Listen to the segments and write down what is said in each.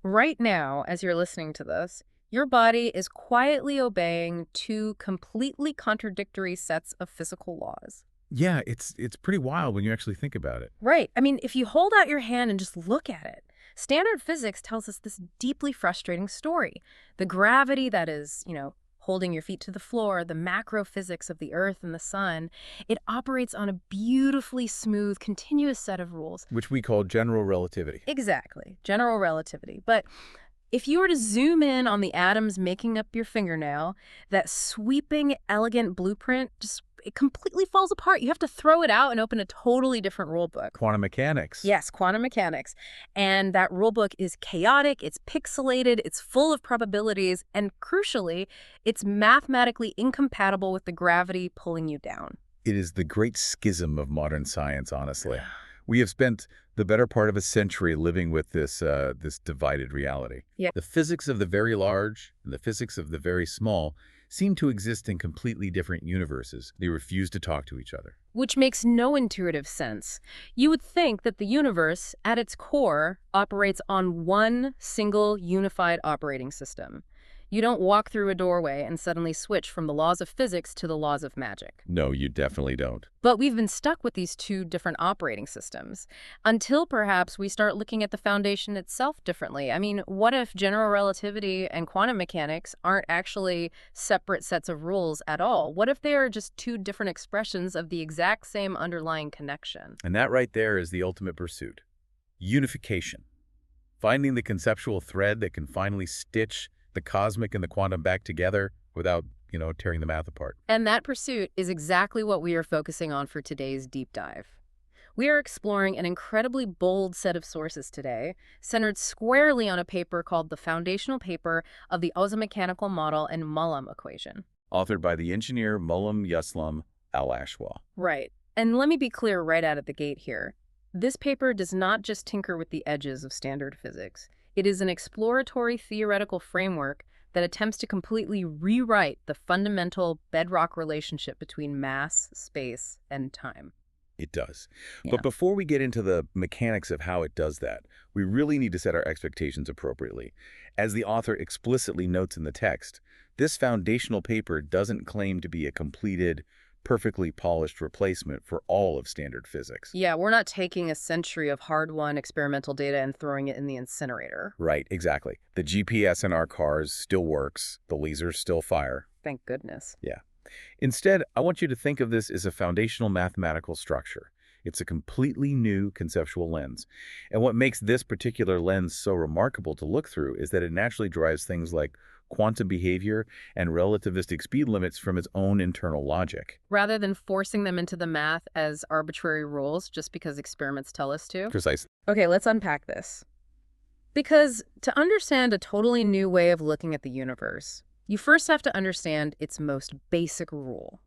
Right now, as you're listening to this, your body is quietly obeying two completely contradictory sets of physical laws. Yeah, it's pretty wild when you actually think about it. Right. I mean, if you hold out your hand and just look at it, standard physics tells us this deeply frustrating story. The gravity that is, holding your feet to the floor, the macro physics of the earth and the sun, it operates on a beautifully smooth, continuous set of rules. Which we call general relativity. Exactly. General relativity. But if you were to zoom in on the atoms making up your fingernail, that sweeping, elegant blueprint it completely falls apart. You have to throw it out and open a totally different rule book. Quantum mechanics. Yes, quantum mechanics. And that rule book is chaotic, it's pixelated, it's full of probabilities, and crucially, it's mathematically incompatible with the gravity pulling you down. It is the great schism of modern science, honestly. We have spent the better part of a century living with this divided reality. Yeah. The physics of the very large and the physics of the very small seem to exist in completely different universes. They refuse to talk to each other. Which makes no intuitive sense. You would think that the universe, at its core, operates on one single unified operating system. You don't walk through a doorway and suddenly switch from the laws of physics to the laws of magic. No, you definitely don't. But we've been stuck with these two different operating systems until perhaps we start looking at the foundation itself differently. I mean, what if general relativity and quantum mechanics aren't actually separate sets of rules at all? What if they are just two different expressions of the exact same underlying connection? And that right there is the ultimate pursuit. Unification. Finding the conceptual thread that can finally stitch the cosmic and the quantum back together without, tearing the math apart. And that pursuit is exactly what we are focusing on for today's deep dive. We are exploring an incredibly bold set of sources today, centered squarely on a paper called the foundational paper of the Ozo-Mechanical Model and Mullam equation. Authored by the engineer Mullam Yuslam Al-Ashwa. Right. And let me be clear right out of the gate here. This paper does not just tinker with the edges of standard physics. It is an exploratory theoretical framework that attempts to completely rewrite the fundamental bedrock relationship between mass, space, and time. It does. Yeah. But before we get into the mechanics of how it does that, we really need to set our expectations appropriately. As the author explicitly notes in the text, this foundational paper doesn't claim to be a completed, perfectly polished replacement for all of standard physics. Yeah, we're not taking a century of hard-won experimental data and throwing it in the incinerator. Right, exactly. The GPS in our cars still works. The lasers still fire. Thank goodness. Yeah. Instead, I want you to think of this as a foundational mathematical structure. It's a completely new conceptual lens. And what makes this particular lens so remarkable to look through is that it naturally derives things like quantum behavior and relativistic speed limits from its own internal logic. Rather than forcing them into the math as arbitrary rules just because experiments tell us to. Precisely. Okay, let's unpack this. Because to understand a totally new way of looking at the universe, you first have to understand its most basic rule.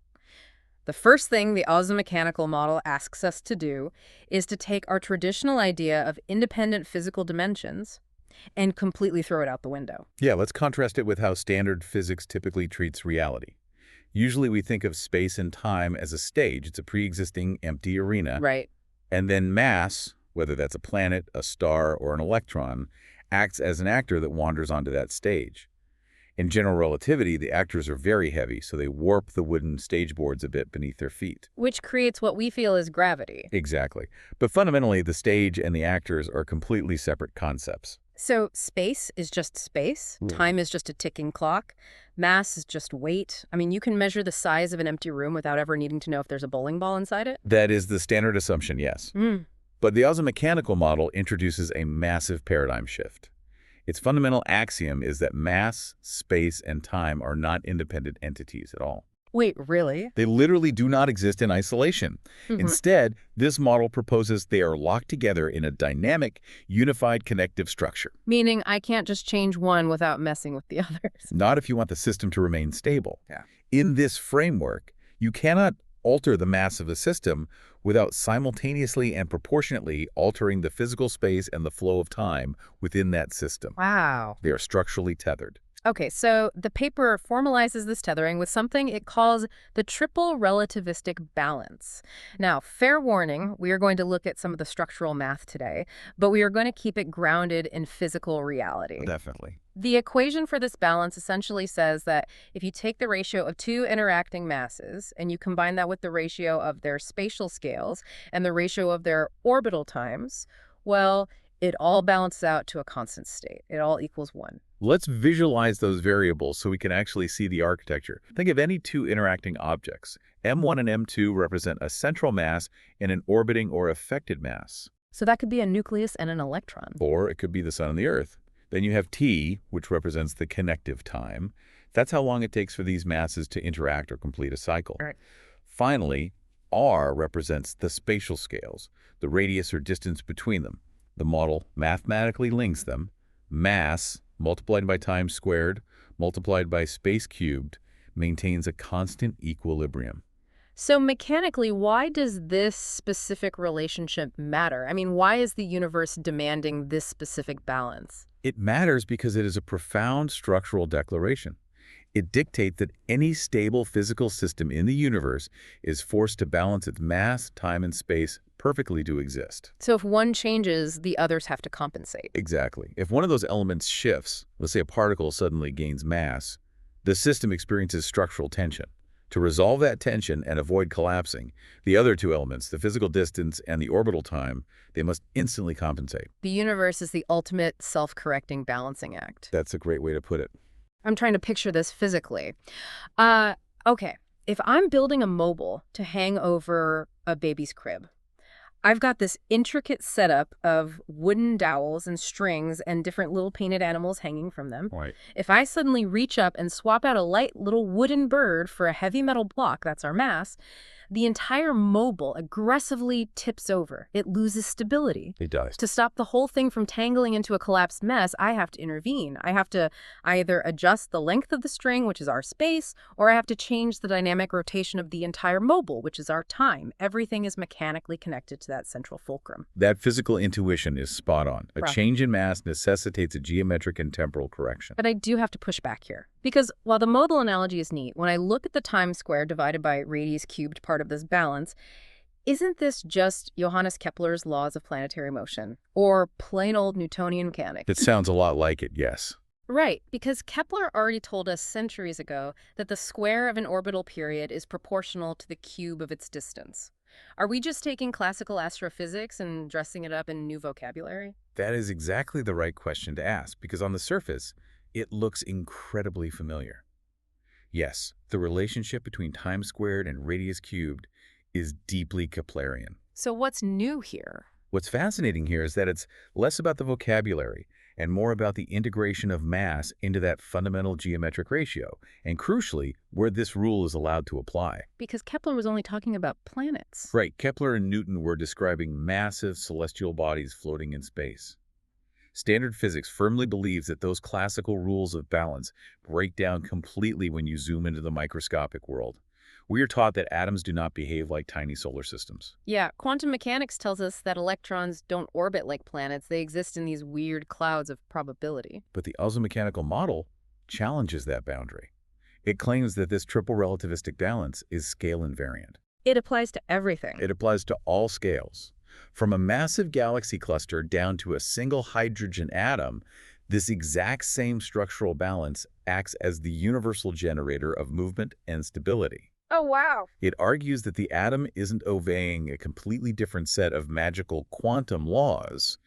The first thing the Ozo-Mechanical Model asks us to do is to take our traditional idea of independent physical dimensions and completely throw it out the window. Yeah, let's contrast it with how standard physics typically treats reality. Usually we think of space and time as a stage. It's a pre-existing empty arena. Right. And then mass, whether that's a planet, a star, or an electron, acts as an actor that wanders onto that stage. In general relativity, the actors are very heavy, so they warp the wooden stage boards a bit beneath their feet. Which creates what we feel is gravity. Exactly. But fundamentally, the stage and the actors are completely separate concepts. So space is just space. Time is just a ticking clock. Mass is just weight. I mean, you can measure the size of an empty room without ever needing to know if there's a bowling ball inside it. That is the standard assumption, yes. But the Ozo-Mechanical Model introduces a massive paradigm shift. Its fundamental axiom is that mass, space, and time are not independent entities at all. Wait, really? They literally do not exist in isolation. Instead, this model proposes they are locked together in a dynamic, unified connective structure. Meaning I can't just change one without messing with the others. Not if you want the system to remain stable. Yeah. In this framework, you cannot alter the mass of a system without simultaneously and proportionately altering the physical space and the flow of time within that system. Wow. They are structurally tethered. Okay, so the paper formalizes this tethering with something it calls the triple relativistic balance. Now, fair warning, we are going to look at some of the structural math today, but we are going to keep it grounded in physical reality. Definitely. The equation for this balance essentially says that if you take the ratio of two interacting masses and you combine that with the ratio of their spatial scales and the ratio of their orbital times, well, it all balances out to a constant state. It all equals 1. Let's visualize those variables so we can actually see the architecture. Think of any two interacting objects. M1 and M2 represent a central mass and an orbiting or affected mass. So that could be a nucleus and an electron. Or it could be the sun and the earth. Then you have T, which represents the connective time. That's how long it takes for these masses to interact or complete a cycle. Right. Finally, R represents the spatial scales, the radius or distance between them. The model mathematically links them. Mass multiplied by time squared, multiplied by space cubed, maintains a constant equilibrium. So mechanically, why does this specific relationship matter? I mean, why is the universe demanding this specific balance? It matters because it is a profound structural declaration. It dictates that any stable physical system in the universe is forced to balance its mass, time, and space perfectly to exist. So if one changes, the others have to compensate. Exactly. If one of those elements shifts, let's say a particle suddenly gains mass, the system experiences structural tension. To resolve that tension and avoid collapsing, the other two elements, the physical distance and the orbital time, they must instantly compensate. The universe is the ultimate self-correcting balancing act. That's a great way to put it. I'm trying to picture this physically. Okay, if I'm building a mobile to hang over a baby's crib, I've got this intricate setup of wooden dowels and strings and different little painted animals hanging from them. Right. If I suddenly reach up and swap out a light little wooden bird for a heavy metal block, that's our mass, the entire mobile aggressively tips over. It loses stability. It does. To stop the whole thing from tangling into a collapsed mess, I have to intervene. I have to either adjust the length of the string, which is our space, or I have to change the dynamic rotation of the entire mobile, which is our time. Everything is mechanically connected to that central fulcrum. That physical intuition is spot on. A Right. change in mass necessitates a geometric and temporal correction. But I do have to push back here. Because while the modal analogy is neat, when I look at the time squared divided by radius cubed part of this balance, isn't this just Johannes Kepler's laws of planetary motion? Or plain old Newtonian mechanics? It sounds a lot like it, yes. Right, because Kepler already told us centuries ago that the square of an orbital period is proportional to the cube of its distance. Are we just taking classical astrophysics and dressing it up in new vocabulary? That is exactly the right question to ask, because on the surface, it looks incredibly familiar. Yes, the relationship between time squared and radius cubed is deeply Keplerian. So what's new here? What's fascinating here is that it's less about the vocabulary and more about the integration of mass into that fundamental geometric ratio, and crucially, where this rule is allowed to apply. Because Kepler was only talking about planets. Right, Kepler and Newton were describing massive celestial bodies floating in space. Standard physics firmly believes that those classical rules of balance break down completely when you zoom into the microscopic world. We are taught that atoms do not behave like tiny solar systems. Yeah, quantum mechanics tells us that electrons don't orbit like planets. They exist in these weird clouds of probability. But the Ozo-Mechanical Model challenges that boundary. It claims that this triple relativistic balance is scale invariant. It applies to everything. It applies to all scales. From a massive galaxy cluster down to a single hydrogen atom, this exact same structural balance acts as the universal generator of movement and stability. Oh, wow. It argues that the atom isn't obeying a completely different set of magical quantum laws.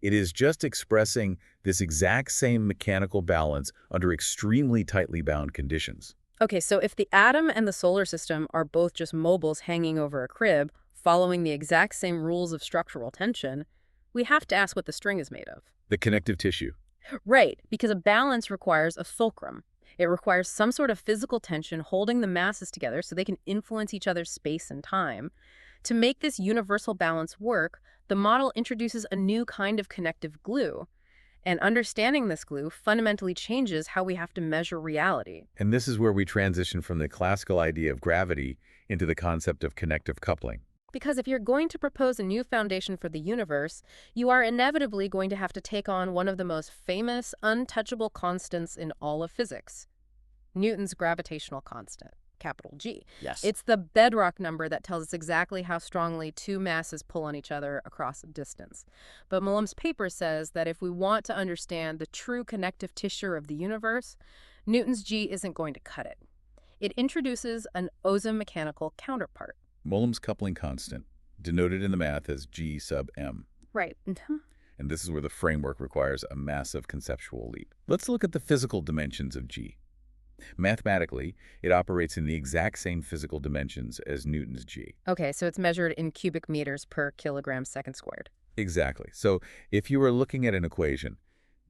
It is just expressing this exact same mechanical balance under extremely tightly bound conditions. Okay, so if the atom and the solar system are both just mobiles hanging over a crib, following the exact same rules of structural tension, we have to ask what the string is made of. The connective tissue. Right, because a balance requires a fulcrum. It requires some sort of physical tension holding the masses together so they can influence each other's space and time. To make this universal balance work, the model introduces a new kind of connective glue. And understanding this glue fundamentally changes how we have to measure reality. And this is where we transition from the classical idea of gravity into the concept of connective coupling. Because if you're going to propose a new foundation for the universe, you are inevitably going to have to take on one of the most famous, untouchable constants in all of physics, Newton's gravitational constant, capital G. Yes. It's the bedrock number that tells us exactly how strongly two masses pull on each other across a distance. But Mullem's paper says that if we want to understand the true connective tissue of the universe, Newton's G isn't going to cut it. It introduces an Ozo-Mechanical counterpart. Mullem's coupling constant, denoted in the math as G sub m. Right. And this is where the framework requires a massive conceptual leap. Let's look at the physical dimensions of G. Mathematically, it operates in the exact same physical dimensions as Newton's G. Okay, so it's measured in cubic meters per kilogram second squared. Exactly. So if you were looking at an equation,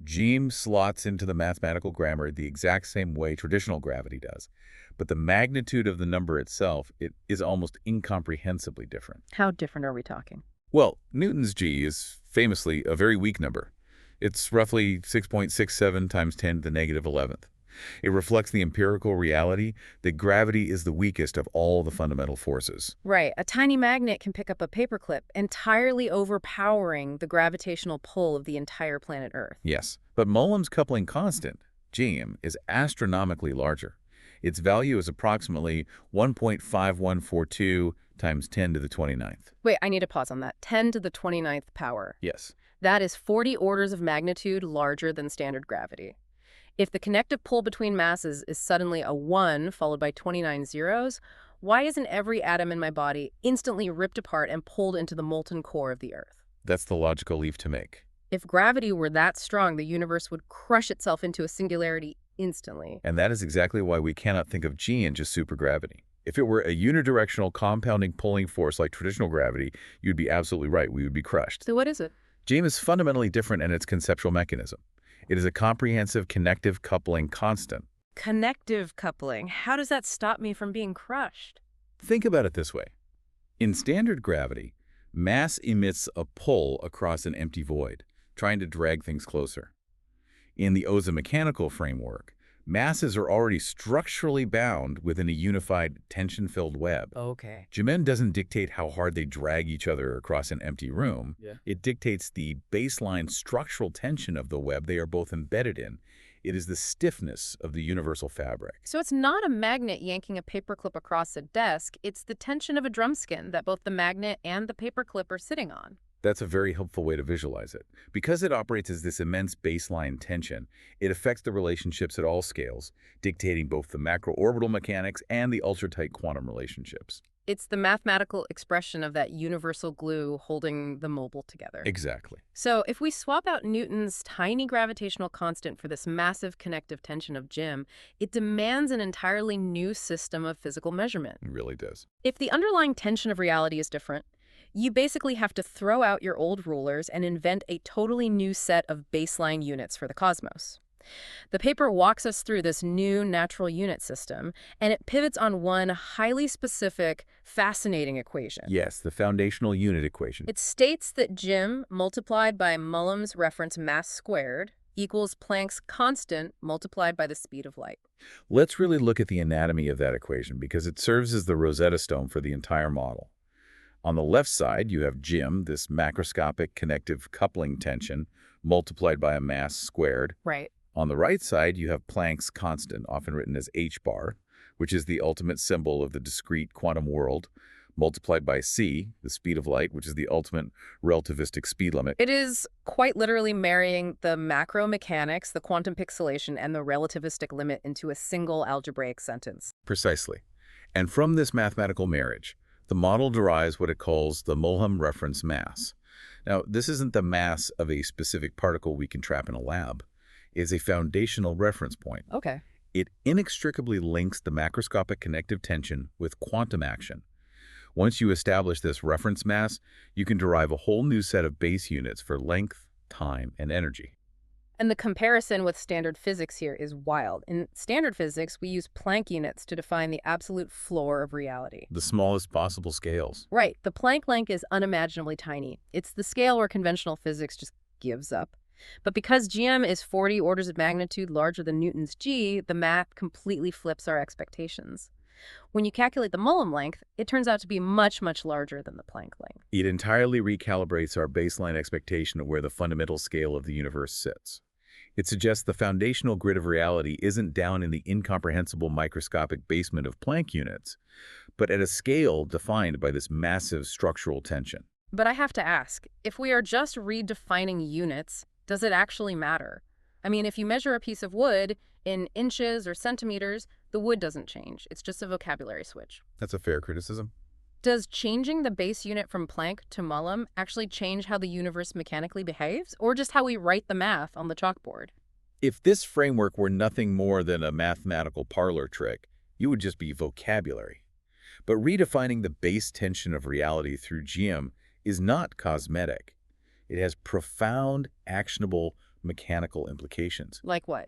G slots into the mathematical grammar the exact same way traditional gravity does. But the magnitude of the number itself, it is almost incomprehensibly different. How different are we talking? Well, Newton's G is famously a very weak number. It's roughly 6.67 times 10 to the negative 11th. It reflects the empirical reality that gravity is the weakest of all the fundamental forces. Right. A tiny magnet can pick up a paperclip, entirely overpowering the gravitational pull of the entire planet Earth. Yes, but Mullem's coupling constant, G, is astronomically larger. Its value is approximately 1.5142 times 10 to the 29th. Wait, I need to pause on that. 10 to the 29th power. Yes. That is 40 orders of magnitude larger than standard gravity. If the connective pull between masses is suddenly a 1 followed by 29 zeros, why isn't every atom in my body instantly ripped apart and pulled into the molten core of the Earth? That's the logical leap to make. If gravity were that strong, the universe would crush itself into a singularity instantly. And that is exactly why we cannot think of G in just supergravity. If it were a unidirectional compounding pulling force like traditional gravity, you'd be absolutely right. We would be crushed. So what is it? G is fundamentally different in its conceptual mechanism. It is a comprehensive connective coupling constant. Connective coupling. How does that stop me from being crushed? Think about it this way. In standard gravity, mass emits a pull across an empty void, trying to drag things closer. In the Ozo-Mechanical framework, masses are already structurally bound within a unified tension-filled web. Okay. G doesn't dictate how hard they drag each other across an empty room. Yeah. It dictates the baseline structural tension of the web they are both embedded in. It is the stiffness of the universal fabric. So it's not a magnet yanking a paperclip across a desk. It's the tension of a drumskin that both the magnet and the paperclip are sitting on. That's a very helpful way to visualize it. Because it operates as this immense baseline tension, it affects the relationships at all scales, dictating both the macroorbital mechanics and the ultra-tight quantum relationships. It's the mathematical expression of that universal glue holding the mobile together. Exactly. So if we swap out Newton's tiny gravitational constant for this massive connective tension of G, it demands an entirely new system of physical measurement. It really does. If the underlying tension of reality is different, you basically have to throw out your old rulers and invent a totally new set of baseline units for the cosmos. The paper walks us through this new natural unit system, and it pivots on one highly specific, fascinating equation. Yes, the foundational unit equation. It states that G multiplied by Mullem's reference mass squared equals Planck's constant multiplied by the speed of light. Let's really look at the anatomy of that equation because it serves as the Rosetta Stone for the entire model. On the left side, you have G, this macroscopic connective coupling tension, multiplied by a mass squared. Right. On the right side, you have Planck's constant, often written as h bar, which is the ultimate symbol of the discrete quantum world, multiplied by c, the speed of light, which is the ultimate relativistic speed limit. It is quite literally marrying the macro mechanics, the quantum pixelation, and the relativistic limit into a single algebraic sentence. Precisely. And from this mathematical marriage, the model derives what it calls the Mulhem reference mass. Now, this isn't the mass of a specific particle we can trap in a lab. It is a foundational reference point. Okay. It inextricably links the macroscopic connective tension with quantum action. Once you establish this reference mass, you can derive a whole new set of base units for length, time, and energy. And the comparison with standard physics here is wild. In standard physics, we use Planck units to define the absolute floor of reality. The smallest possible scales. Right. The Planck length is unimaginably tiny. It's the scale where conventional physics just gives up. But because G is 40 orders of magnitude larger than Newton's G, the math completely flips our expectations. When you calculate the Mullen length, it turns out to be much, much larger than the Planck length. It entirely recalibrates our baseline expectation of where the fundamental scale of the universe sits. It suggests the foundational grid of reality isn't down in the incomprehensible microscopic basement of Planck units, but at a scale defined by this massive structural tension. But I have to ask, if we are just redefining units, does it actually matter? I mean, if you measure a piece of wood in inches or centimeters, the wood doesn't change. It's just a vocabulary switch. That's a fair criticism. Does changing the base unit from Planck to Mullen actually change how the universe mechanically behaves, or just how we write the math on the chalkboard? If this framework were nothing more than a mathematical parlor trick, you would just be vocabulary. But redefining the base tension of reality through GM is not cosmetic. It has profound, actionable mechanical implications. Like what?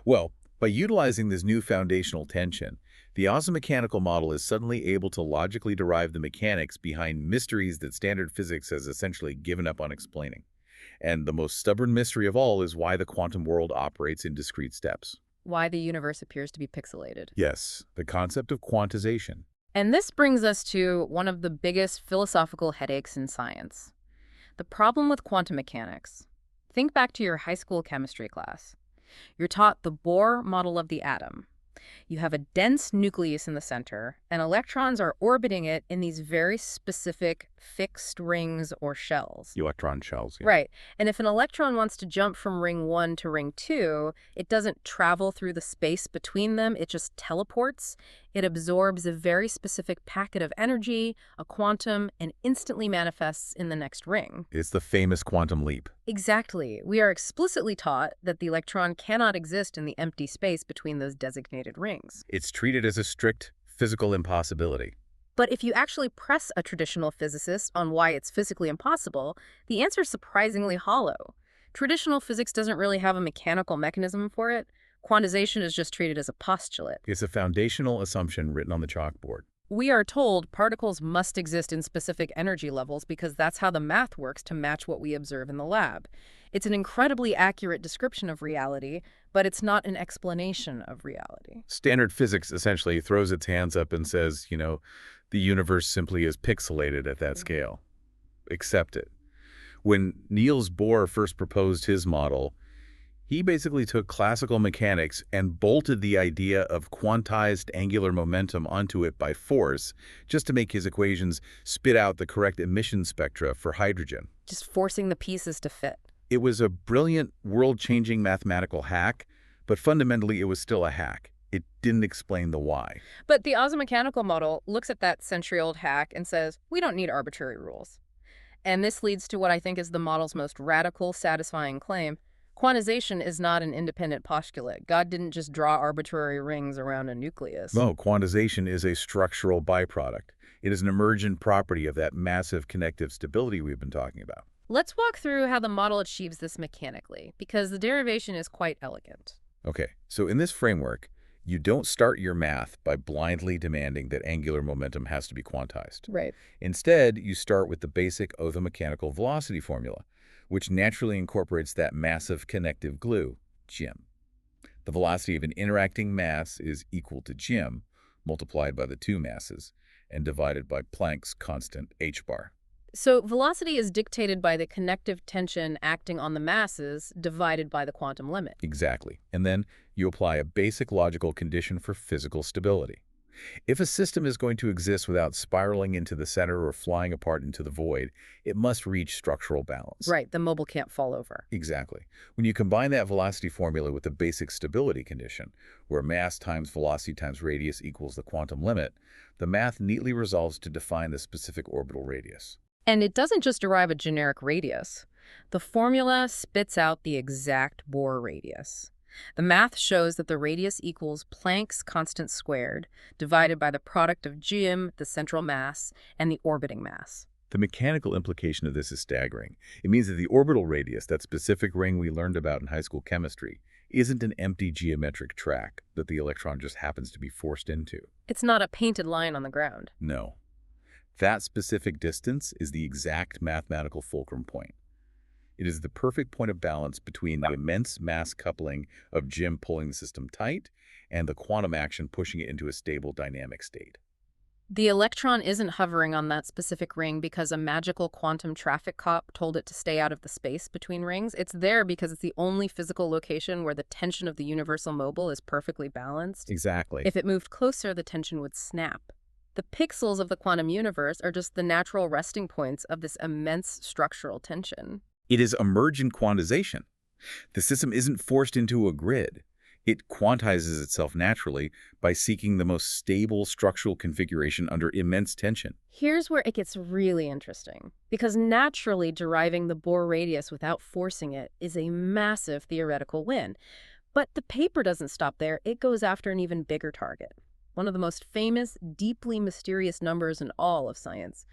Well, by utilizing this new foundational tension, the Ozo-Mechanical Model is suddenly able to logically derive the mechanics behind mysteries that standard physics has essentially given up on explaining. And the most stubborn mystery of all is why the quantum world operates in discrete steps. Why the universe appears to be pixelated. Yes, the concept of quantization. And this brings us to one of the biggest philosophical headaches in science. The problem with quantum mechanics. Think back to your high school chemistry class. You're taught the Bohr model of the atom. You have a dense nucleus in the center, and electrons are orbiting it in these very specific fixed rings or shells. Electron shells. Yeah. Right. And if an electron wants to jump from ring 1 to ring 2, it doesn't travel through the space between them, it just teleports. It absorbs a very specific packet of energy, a quantum, and instantly manifests in the next ring. It's the famous quantum leap. Exactly. We are explicitly taught that the electron cannot exist in the empty space between those designated rings. It's treated as a strict physical impossibility. But if you actually press a traditional physicist on why it's physically impossible, the answer's surprisingly hollow. Traditional physics doesn't really have a mechanical mechanism for it. Quantization is just treated as a postulate. It's a foundational assumption written on the chalkboard. We are told particles must exist in specific energy levels because that's how the math works to match what we observe in the lab. It's an incredibly accurate description of reality, but it's not an explanation of reality. Standard physics essentially throws its hands up and says, the universe simply is pixelated at that scale. Accept it. When Niels Bohr first proposed his model, he basically took classical mechanics and bolted the idea of quantized angular momentum onto it by force, just to make his equations spit out the correct emission spectra for hydrogen. Just forcing the pieces to fit. It was a brilliant, world-changing mathematical hack, but fundamentally it was still a hack. It didn't explain the why. But the Ozo-Mechanical Model looks at that century-old hack and says, we don't need arbitrary rules. And this leads to what I think is the model's most radical, satisfying claim. Quantization is not an independent postulate. God didn't just draw arbitrary rings around a nucleus. No, quantization is a structural byproduct. It is an emergent property of that massive connective stability we've been talking about. Let's walk through how the model achieves this mechanically, because the derivation is quite elegant. Okay, so in this framework, you don't start your math by blindly demanding that angular momentum has to be quantized. Right. Instead, you start with the basic Ozo-Mechanical velocity formula, which naturally incorporates that massive connective glue, gm. The velocity of an interacting mass is equal to gm, multiplied by the two masses, and divided by Planck's constant h bar. So velocity is dictated by the connective tension acting on the masses divided by the quantum limit. Exactly. And then you apply a basic logical condition for physical stability. If a system is going to exist without spiraling into the center or flying apart into the void, it must reach structural balance. Right, the mobile can't fall over. Exactly. When you combine that velocity formula with the basic stability condition, where mass times velocity times radius equals the quantum limit, the math neatly resolves to define the specific orbital radius. And it doesn't just derive a generic radius. The formula spits out the exact Bohr radius. The math shows that the radius equals Planck's constant squared, divided by the product of gm, the central mass, and the orbiting mass. The mechanical implication of this is staggering. It means that the orbital radius, that specific ring we learned about in high school chemistry, isn't an empty geometric track that the electron just happens to be forced into. It's not a painted line on the ground. No. That specific distance is the exact mathematical fulcrum point. It is the perfect point of balance between the immense mass coupling of Jim pulling the system tight and the quantum action pushing it into a stable dynamic state. The electron isn't hovering on that specific ring because a magical quantum traffic cop told it to stay out of the space between rings. It's there because it's the only physical location where the tension of the universal mobile is perfectly balanced. Exactly. If it moved closer, the tension would snap. The pixels of the quantum universe are just the natural resting points of this immense structural tension. It is emergent quantization. The system isn't forced into a grid. It quantizes itself naturally by seeking the most stable structural configuration under immense tension. Here's where it gets really interesting, because naturally deriving the Bohr radius without forcing it is a massive theoretical win. But the paper doesn't stop there. It goes after an even bigger target, one of the most famous, deeply mysterious numbers in all of science,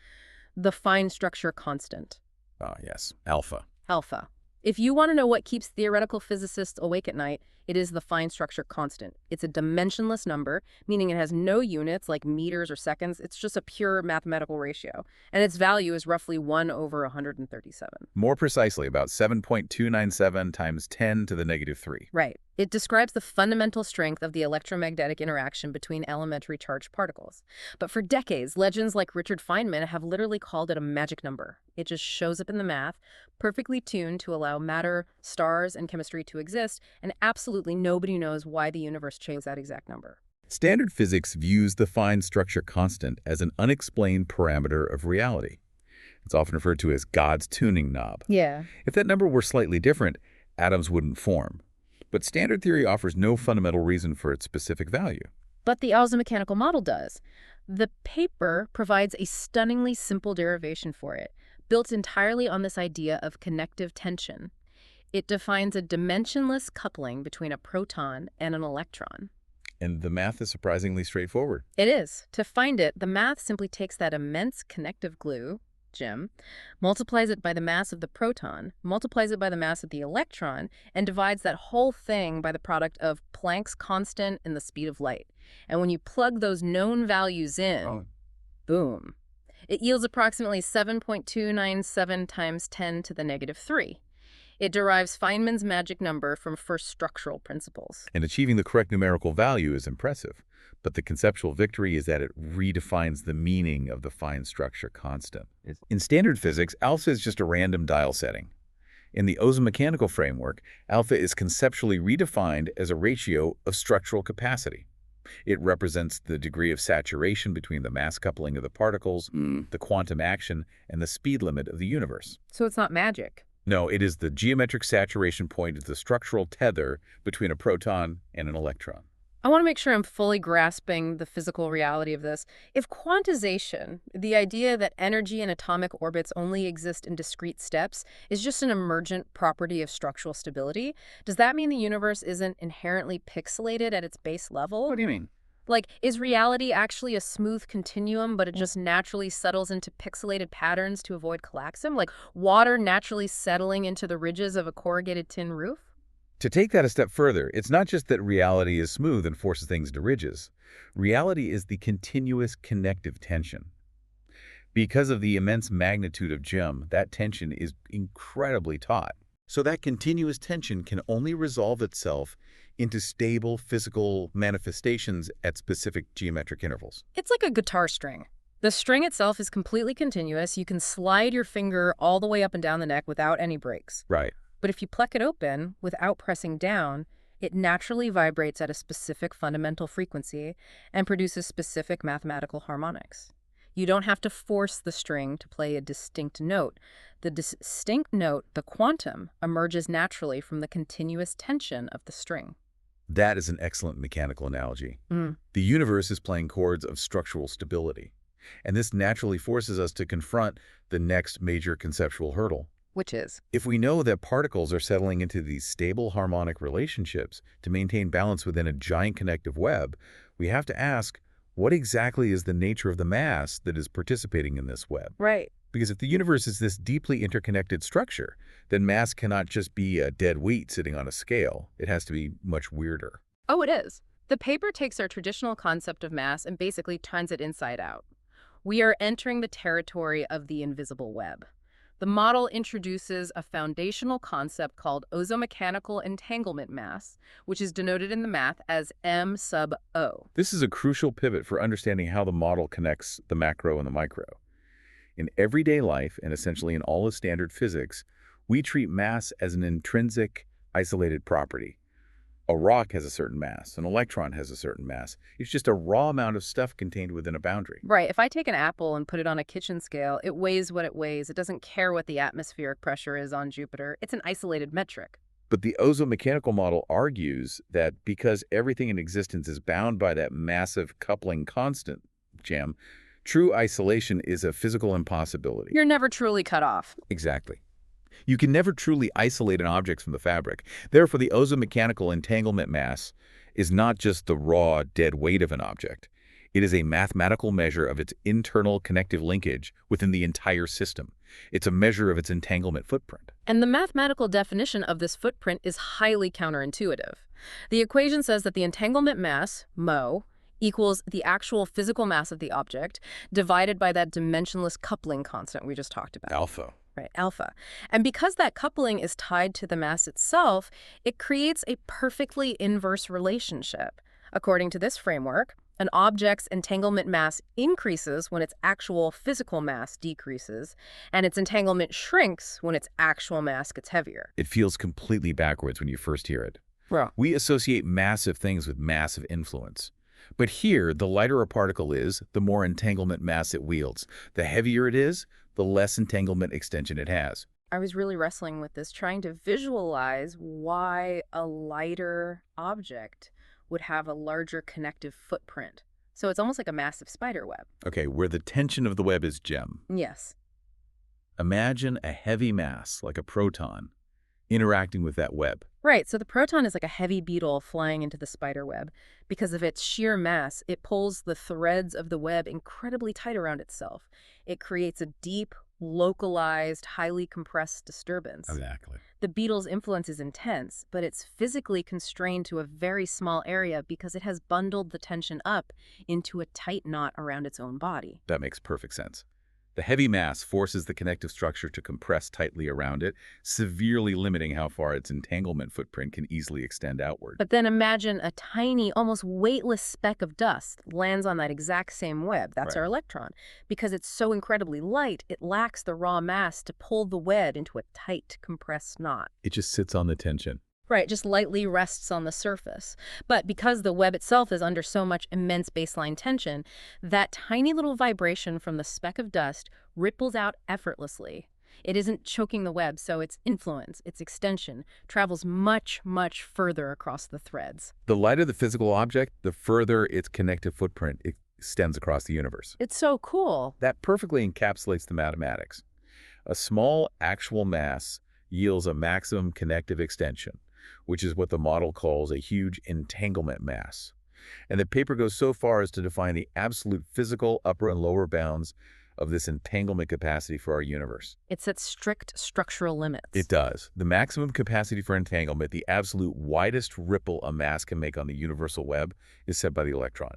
the fine structure constant. Ah, yes, alpha. Alpha. If you want to know what keeps theoretical physicists awake at night, it is the fine structure constant. It's a dimensionless number, meaning it has no units like meters or seconds. It's just a pure mathematical ratio. And its value is roughly 1 over 137. More precisely, about 7.297 times 10 to the negative 3. Right. It describes the fundamental strength of the electromagnetic interaction between elementary charged particles. But for decades, legends like Richard Feynman have literally called it a magic number. It just shows up in the math, perfectly tuned to allow matter, stars, and chemistry to exist, and absolutely nobody knows why the universe chose that exact number. Standard physics views the fine structure constant as an unexplained parameter of reality. It's often referred to as God's tuning knob. Yeah. If that number were slightly different, atoms wouldn't form. But standard theory offers no fundamental reason for its specific value. But the Ozo-Mechanical Model does. The paper provides a stunningly simple derivation for it, built entirely on this idea of connective tension. It defines a dimensionless coupling between a proton and an electron. And the math is surprisingly straightforward. It is. To find it, the math simply takes that immense connective glue, Jim, multiplies it by the mass of the proton, multiplies it by the mass of the electron, and divides that whole thing by the product of Planck's constant and the speed of light. And when you plug those known values in, boom, it yields approximately 7.297 times 10 to the negative 3. It derives Feynman's magic number from first structural principles. And achieving the correct numerical value is impressive. But the conceptual victory is that it redefines the meaning of the fine structure constant. In standard physics, alpha is just a random dial setting. In the Ozo-Mechanical framework, alpha is conceptually redefined as a ratio of structural capacity. It represents the degree of saturation between the mass coupling of the particles, the quantum action, and the speed limit of the universe. So it's not magic. No, it is the geometric saturation point of the structural tether between a proton and an electron. I want to make sure I'm fully grasping the physical reality of this. If quantization, the idea that energy in atomic orbits only exist in discrete steps, is just an emergent property of structural stability, does that mean the universe isn't inherently pixelated at its base level? What do you mean? Like, is reality actually a smooth continuum, but it just naturally settles into pixelated patterns to avoid collapsing? Like water naturally settling into the ridges of a corrugated tin roof? To take that a step further, it's not just that reality is smooth and forces things to ridges. Reality is the continuous connective tension. Because of the immense magnitude of Jim, that tension is incredibly taut. So that continuous tension can only resolve itself into stable physical manifestations at specific geometric intervals. It's like a guitar string. The string itself is completely continuous. You can slide your finger all the way up and down the neck without any breaks. Right. But if you pluck it open without pressing down, it naturally vibrates at a specific fundamental frequency and produces specific mathematical harmonics. You don't have to force the string to play a distinct note. The distinct note, the quantum, emerges naturally from the continuous tension of the string. That is an excellent mechanical analogy. The universe is playing chords of structural stability, and this naturally forces us to confront the next major conceptual hurdle. Which is? If we know that particles are settling into these stable harmonic relationships to maintain balance within a giant connective web, we have to ask, what exactly is the nature of the mass that is participating in this web? Right. Because if the universe is this deeply interconnected structure, then mass cannot just be a dead weight sitting on a scale. It has to be much weirder. Oh, it is. The paper takes our traditional concept of mass and basically turns it inside out. We are entering the territory of the invisible web. The model introduces a foundational concept called Ozo-Mechanical Entanglement Mass, which is denoted in the math as M sub O. This is a crucial pivot for understanding how the model connects the macro and the micro. In everyday life, and essentially in all of standard physics, we treat mass as an intrinsic, isolated property. A rock has a certain mass, an electron has a certain mass. It's just a raw amount of stuff contained within a boundary. Right. If I take an apple and put it on a kitchen scale, it weighs what it weighs. It doesn't care what the atmospheric pressure is on Jupiter. It's an isolated metric. But the Ozo-Mechanical Model argues that because everything in existence is bound by that massive coupling constant, Jam, true isolation is a physical impossibility. You're never truly cut off. Exactly. You can never truly isolate an object from the fabric. Therefore, the Ozo-Mechanical Entanglement Mass is not just the raw, dead weight of an object. It is a mathematical measure of its internal connective linkage within the entire system. It's a measure of its entanglement footprint. And the mathematical definition of this footprint is highly counterintuitive. The equation says that the entanglement mass, μ, equals the actual physical mass of the object divided by that dimensionless coupling constant we just talked about. Alpha. Right, alpha. And because that coupling is tied to the mass itself, it creates a perfectly inverse relationship. According to this framework, an object's entanglement mass increases when its actual physical mass decreases, and its entanglement shrinks when its actual mass gets heavier. It feels completely backwards when you first hear it. Bro. We associate massive things with massive influence. But here, the lighter a particle is, the more entanglement mass it wields. The heavier it is, the less entanglement extension it has. I was really wrestling with this, trying to visualize why a lighter object would have a larger connective footprint. So it's almost like a massive spider web. Okay, where the tension of the web is Gem. Yes. Imagine a heavy mass, like a proton, interacting with that web. Right, so the proton is like a heavy beetle flying into the spider web. Because of its sheer mass, it pulls the threads of the web incredibly tight around itself. It creates a deep, localized, highly compressed disturbance. Exactly. The beetle's influence is intense, but it's physically constrained to a very small area because it has bundled the tension up into a tight knot around its own body. That makes perfect sense. The heavy mass forces the connective structure to compress tightly around it, severely limiting how far its entanglement footprint can easily extend outward. But then imagine a tiny, almost weightless speck of dust lands on that exact same web. That's Right. our electron. Because it's so incredibly light, it lacks the raw mass to pull the web into a tight, compressed knot. It just sits on the tension. Right, just lightly rests on the surface. But because the web itself is under so much immense baseline tension, that tiny little vibration from the speck of dust ripples out effortlessly. It isn't choking the web, so its influence, its extension, travels much, much further across the threads. The lighter the physical object, the further its connective footprint extends across the universe. It's so cool. That perfectly encapsulates the mathematics. A small actual mass yields a maximum connective extension, which is what the model calls a huge entanglement mass. And the paper goes so far as to define the absolute physical upper and lower bounds of this entanglement capacity for our universe. It sets strict structural limits. It does. The maximum capacity for entanglement, the absolute widest ripple a mass can make on the universal web, is set by the electron.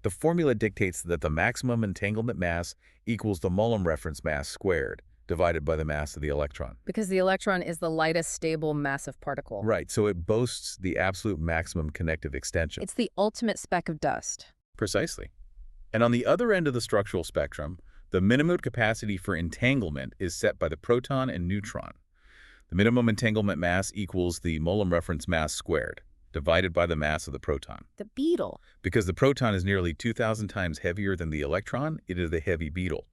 The formula dictates that the maximum entanglement mass equals the Coulomb reference mass squared, divided by the mass of the electron. Because the electron is the lightest, stable, massive particle. Right, so it boasts the absolute maximum connective extension. It's the ultimate speck of dust. Precisely. And on the other end of the structural spectrum, the minimum capacity for entanglement is set by the proton and neutron. The minimum entanglement mass equals the Coulomb reference mass squared, divided by the mass of the proton. The beetle. Because the proton is nearly 2,000 times heavier than the electron, it is the heavy beetle.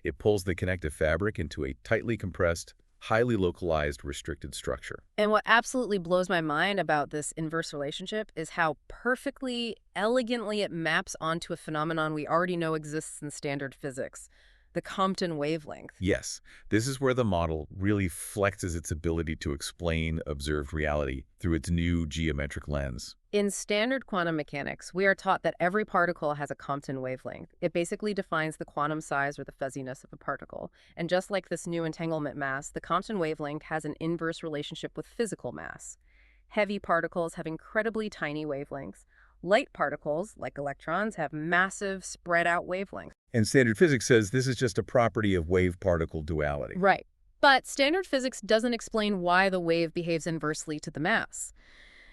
It pulls the connective fabric into a tightly compressed, highly localized, restricted structure. And what absolutely blows my mind about this inverse relationship is how perfectly, elegantly it maps onto a phenomenon we already know exists in standard physics, the Compton wavelength. Yes, this is where the model really flexes its ability to explain observed reality through its new geometric lens. In standard quantum mechanics, we are taught that every particle has a Compton wavelength. It basically defines the quantum size or the fuzziness of a particle. And just like this new entanglement mass, the Compton wavelength has an inverse relationship with physical mass. Heavy particles have incredibly tiny wavelengths. Light particles, like electrons, have massive, spread-out wavelengths. And standard physics says this is just a property of wave-particle duality. Right. But standard physics doesn't explain why the wave behaves inversely to the mass.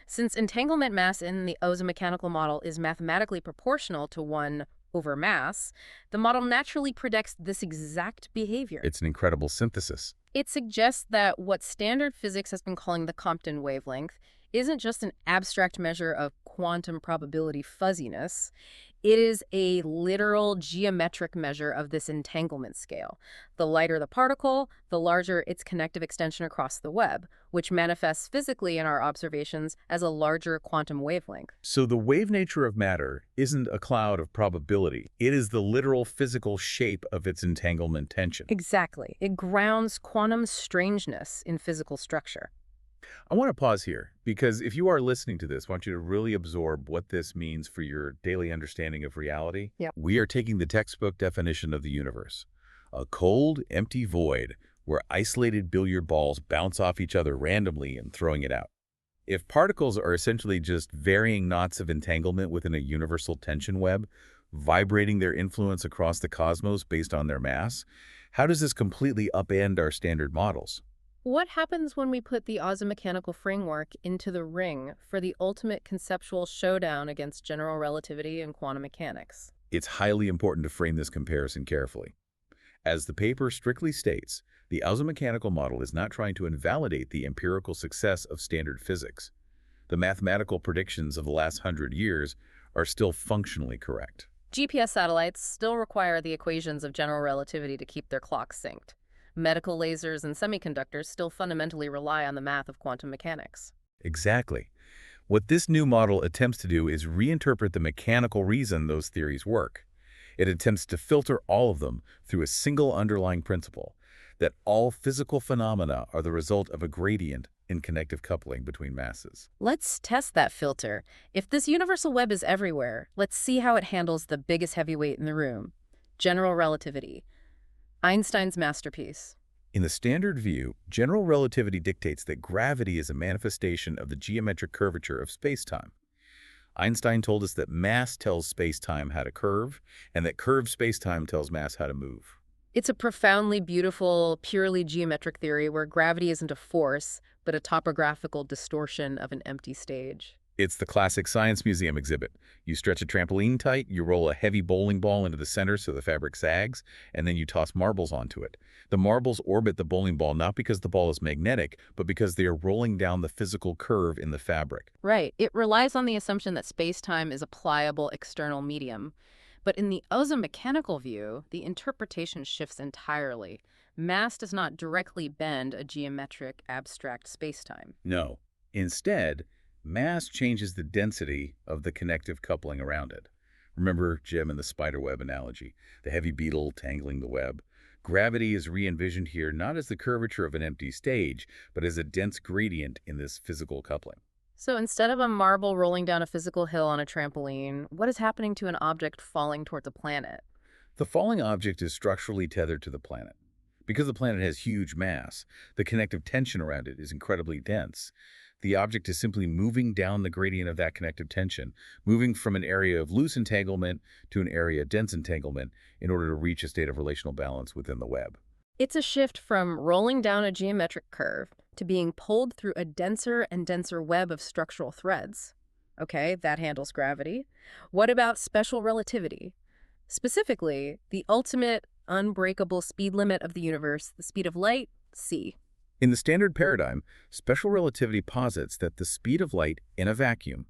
Since entanglement mass in the Ozo-Mechanical Model is mathematically proportional to 1 over mass, the model naturally predicts this exact behavior. It's an incredible synthesis. It suggests that what standard physics has been calling the Compton wavelength isn't just an abstract measure of quantum probability fuzziness. It is a literal geometric measure of this entanglement scale. The lighter the particle, the larger its connective extension across the web, which manifests physically in our observations as a larger quantum wavelength. So the wave nature of matter isn't a cloud of probability. It is the literal physical shape of its entanglement tension. Exactly. It grounds quantum strangeness in physical structure. I want to pause here, because if you are listening to this, I want you to really absorb what this means for your daily understanding of reality. Yep. We are taking the textbook definition of the universe, a cold, empty void where isolated billiard balls bounce off each other randomly and throwing it out. If particles are essentially just varying knots of entanglement within a universal tension web, vibrating their influence across the cosmos based on their mass, how does this completely upend our standard models? What happens when we put the Ozo-Mechanical framework into the ring for the ultimate conceptual showdown against general relativity and quantum mechanics? It's highly important to frame this comparison carefully. As the paper strictly states, the Ozo-Mechanical Model is not trying to invalidate the empirical success of standard physics. The mathematical predictions of the last 100 years are still functionally correct. GPS satellites still require the equations of general relativity to keep their clocks synced. Medical lasers and semiconductors still fundamentally rely on the math of quantum mechanics. Exactly. What this new model attempts to do is reinterpret the mechanical reason those theories work. It attempts to filter all of them through a single underlying principle, that all physical phenomena are the result of a gradient in connective coupling between masses. Let's test that filter. If this universal web is everywhere, let's see how it handles the biggest heavyweight in the room, general relativity. Einstein's masterpiece. In the standard view, general relativity dictates that gravity is a manifestation of the geometric curvature of space-time. Einstein told us that mass tells space-time how to curve, and that curved space-time tells mass how to move. It's a profoundly beautiful, purely geometric theory where gravity isn't a force, but a topographical distortion of an empty stage. It's the classic science museum exhibit. You stretch a trampoline tight, you roll a heavy bowling ball into the center so the fabric sags, and then you toss marbles onto it. The marbles orbit the bowling ball not because the ball is magnetic, but because they are rolling down the physical curve in the fabric. Right. It relies on the assumption that space-time is a pliable external medium. But in the Ozo-Mechanical view, the interpretation shifts entirely. Mass does not directly bend a geometric, abstract space-time. No. Instead, mass changes the density of the connective coupling around it. Remember Jim and the spiderweb analogy, the heavy beetle tangling the web. Gravity is re-envisioned here not as the curvature of an empty stage, but as a dense gradient in this physical coupling. So instead of a marble rolling down a physical hill on a trampoline, what is happening to an object falling towards a planet? The falling object is structurally tethered to the planet. Because the planet has huge mass, the connective tension around it is incredibly dense. The object is simply moving down the gradient of that connective tension, moving from an area of loose entanglement to an area of dense entanglement in order to reach a state of relational balance within the web. It's a shift from rolling down a geometric curve to being pulled through a denser and denser web of structural threads. Okay, that handles gravity. What about special relativity? Specifically, the ultimate unbreakable speed limit of the universe, the speed of light, c. In the standard paradigm, special relativity posits that the speed of light in a vacuum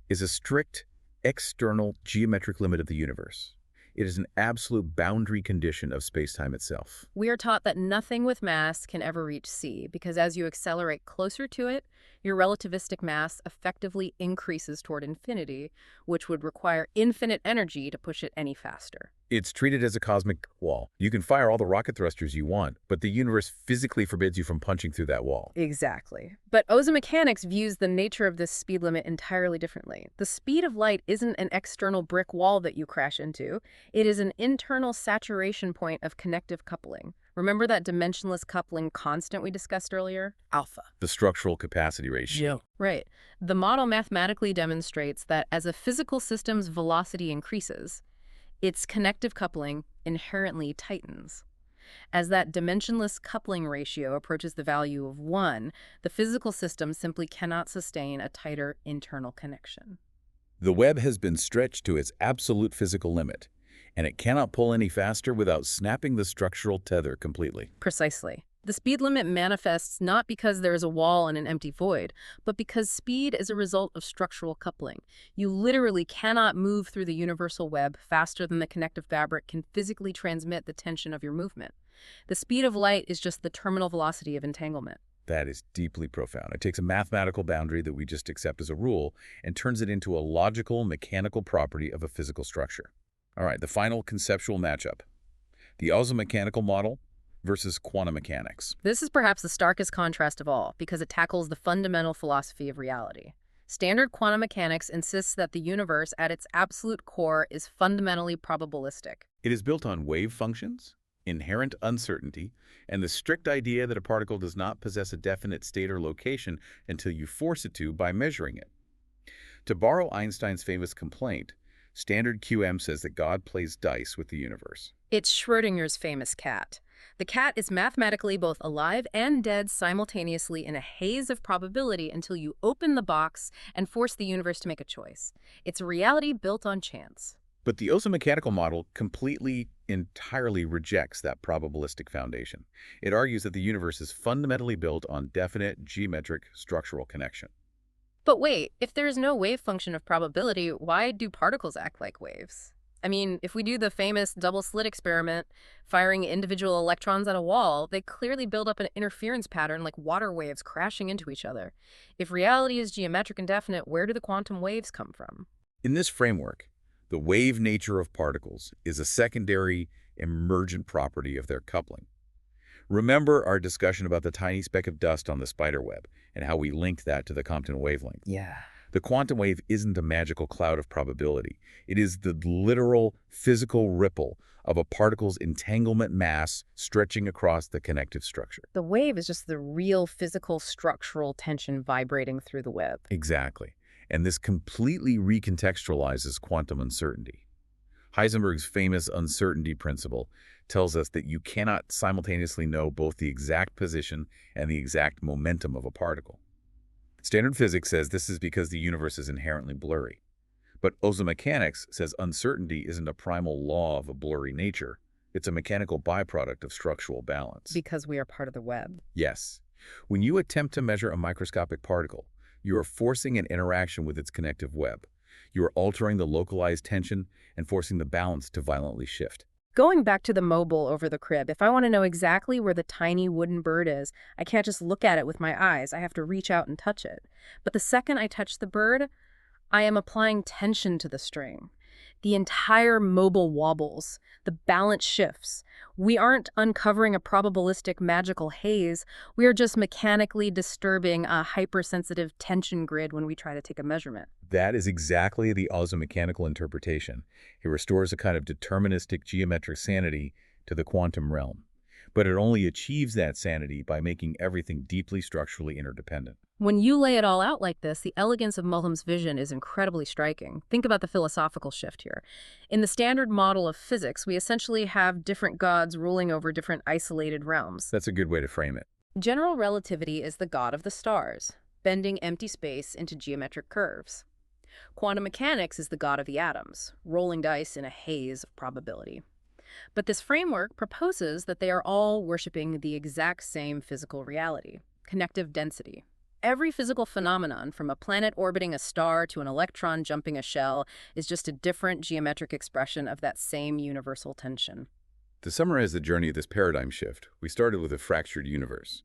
is a strict external geometric limit of the universe. It is an absolute boundary condition of spacetime itself. We are taught that nothing with mass can ever reach c, because as you accelerate closer to it, your relativistic mass effectively increases toward infinity, which would require infinite energy to push it any faster. It's treated as a cosmic wall. You can fire all the rocket thrusters you want, but the universe physically forbids you from punching through that wall. Exactly. But Ozo-Mechanics views the nature of this speed limit entirely differently. The speed of light isn't an external brick wall that you crash into. It is an internal saturation point of connective coupling. Remember that dimensionless coupling constant we discussed earlier? Alpha. The structural capacity ratio. Right. The model mathematically demonstrates that as a physical system's velocity increases, its connective coupling inherently tightens. As that dimensionless coupling ratio approaches the value of 1, the physical system simply cannot sustain a tighter internal connection. The web has been stretched to its absolute physical limit, and it cannot pull any faster without snapping the structural tether completely. Precisely. The speed limit manifests not because there is a wall and an empty void, but because speed is a result of structural coupling. You literally cannot move through the universal web faster than the connective fabric can physically transmit the tension of your movement. The speed of light is just the terminal velocity of entanglement. That is deeply profound. It takes a mathematical boundary that we just accept as a rule and turns it into a logical, mechanical property of a physical structure. All right, the final conceptual matchup. The Ozo-Mechanical Model versus quantum mechanics. This is perhaps the starkest contrast of all because it tackles the fundamental philosophy of reality. Standard quantum mechanics insists that the universe at its absolute core is fundamentally probabilistic. It is built on wave functions, inherent uncertainty, and the strict idea that a particle does not possess a definite state or location until you force it to by measuring it. To borrow Einstein's famous complaint, standard QM says that God plays dice with the universe. It's Schrödinger's famous cat. The cat is mathematically both alive and dead simultaneously in a haze of probability until you open the box and force the universe to make a choice. It's a reality built on chance. But the Ozo-Mechanical Model entirely rejects that probabilistic foundation. It argues that the universe is fundamentally built on definite geometric structural connection. But wait, if there is no wave function of probability, why do particles act like waves? I mean, if we do the famous double-slit experiment, firing individual electrons at a wall, they clearly build up an interference pattern like water waves crashing into each other. If reality is geometric and definite, where do the quantum waves come from? In this framework, the wave nature of particles is a secondary, emergent property of their coupling. Remember our discussion about the tiny speck of dust on the spider web and how we linked that to the Compton wavelength. Yeah. The quantum wave isn't a magical cloud of probability. It is the literal, physical ripple of a particle's entanglement mass stretching across the connective structure. The wave is just the real physical structural tension vibrating through the web. Exactly. And this completely recontextualizes quantum uncertainty. Heisenberg's famous uncertainty principle tells us that you cannot simultaneously know both the exact position and the exact momentum of a particle. Standard physics says this is because the universe is inherently blurry. But Ozo-mechanics says uncertainty isn't a primal law of a blurry nature. It's a mechanical byproduct of structural balance. Because we are part of the web. Yes. When you attempt to measure a microscopic particle, you are forcing an interaction with its connective web. You are altering the localized tension and forcing the balance to violently shift. Going back to the mobile over the crib, if I want to know exactly where the tiny wooden bird is, I can't just look at it with my eyes. I have to reach out and touch it. But the second I touch the bird, I am applying tension to the string. The entire mobile wobbles. The balance shifts. We aren't uncovering a probabilistic magical haze. We are just mechanically disturbing a hypersensitive tension grid when we try to take a measurement. That is exactly the Ozo-mechanical interpretation. It restores a kind of deterministic geometric sanity to the quantum realm. But it only achieves that sanity by making everything deeply structurally interdependent. When you lay it all out like this, the elegance of Mulham's vision is incredibly striking. Think about the philosophical shift here. In the standard model of physics, we essentially have different gods ruling over different isolated realms. That's a good way to frame it. General relativity is the god of the stars, bending empty space into geometric curves. Quantum mechanics is the god of the atoms, rolling dice in a haze of probability. But this framework proposes that they are all worshiping the exact same physical reality, connective density. Every physical phenomenon, from a planet orbiting a star to an electron jumping a shell, is just a different geometric expression of that same universal tension. To summarize the journey of this paradigm shift, we started with a fractured universe.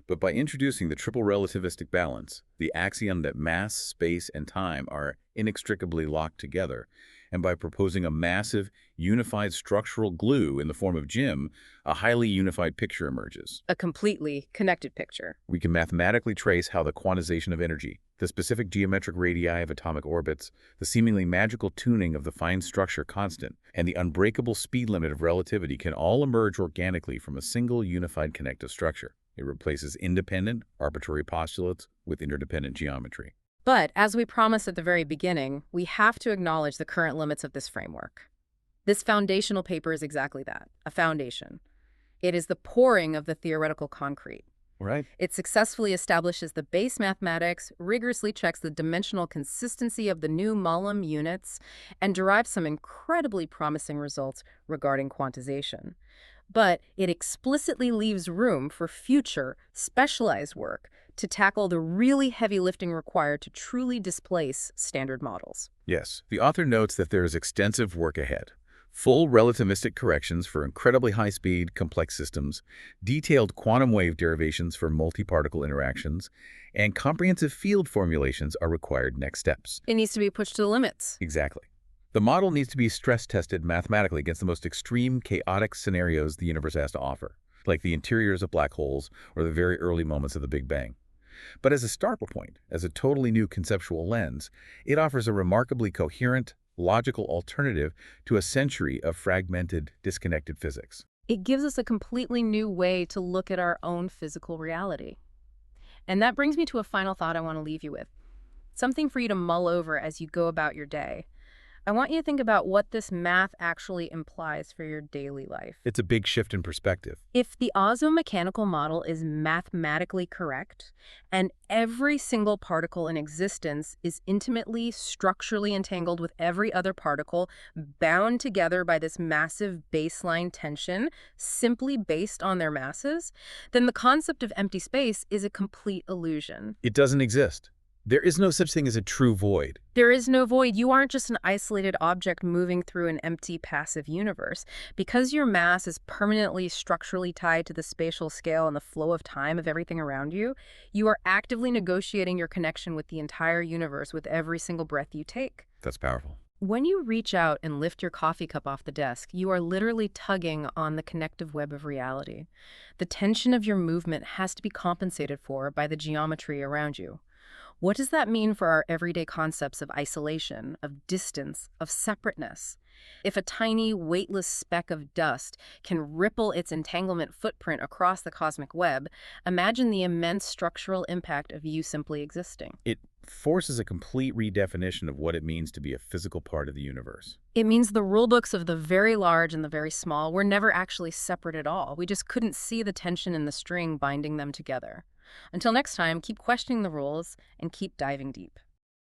But by introducing the triple relativistic balance, the axiom that mass, space, and time are inextricably locked together, and by proposing a massive, unified structural glue in the form of Jim, a highly unified picture emerges. A completely connected picture. We can mathematically trace how the quantization of energy, the specific geometric radii of atomic orbits, the seemingly magical tuning of the fine structure constant, and the unbreakable speed limit of relativity can all emerge organically from a single unified connective structure. It replaces independent, arbitrary postulates with interdependent geometry. But, as we promised at the very beginning, we have to acknowledge the current limits of this framework. This foundational paper is exactly that, a foundation. It is the pouring of the theoretical concrete. Right? It successfully establishes the base mathematics, rigorously checks the dimensional consistency of the new Mullen units, and derives some incredibly promising results regarding quantization. But it explicitly leaves room for future, specialized work to tackle the really heavy lifting required to truly displace standard models. Yes. The author notes that there is extensive work ahead. Full relativistic corrections for incredibly high-speed, complex systems, detailed quantum wave derivations for multi-particle interactions, and comprehensive field formulations are required next steps. It needs to be pushed to the limits. Exactly. The model needs to be stress-tested mathematically against the most extreme, chaotic scenarios the universe has to offer, like the interiors of black holes or the very early moments of the Big Bang. But as a starting point, as a totally new conceptual lens, it offers a remarkably coherent, logical alternative to a century of fragmented, disconnected physics. It gives us a completely new way to look at our own physical reality. And that brings me to a final thought I want to leave you with. Something for you to mull over as you go about your day. I want you to think about what this math actually implies for your daily life. It's a big shift in perspective. If the Ozo-Mechanical Model is mathematically correct, and every single particle in existence is intimately, structurally entangled with every other particle, bound together by this massive baseline tension, simply based on their masses, then the concept of empty space is a complete illusion. It doesn't exist. There is no such thing as a true void. There is no void. You aren't just an isolated object moving through an empty, passive universe. Because your mass is permanently structurally tied to the spatial scale and the flow of time of everything around you, you are actively negotiating your connection with the entire universe with every single breath you take. That's powerful. When you reach out and lift your coffee cup off the desk, you are literally tugging on the connective web of reality. The tension of your movement has to be compensated for by the geometry around you. What does that mean for our everyday concepts of isolation, of distance, of separateness? If a tiny, weightless speck of dust can ripple its entanglement footprint across the cosmic web, imagine the immense structural impact of you simply existing. It forces a complete redefinition of what it means to be a physical part of the universe. It means the rulebooks of the very large and the very small were never actually separate at all. We just couldn't see the tension in the string binding them together. Until next time, keep questioning the rules and keep diving deep.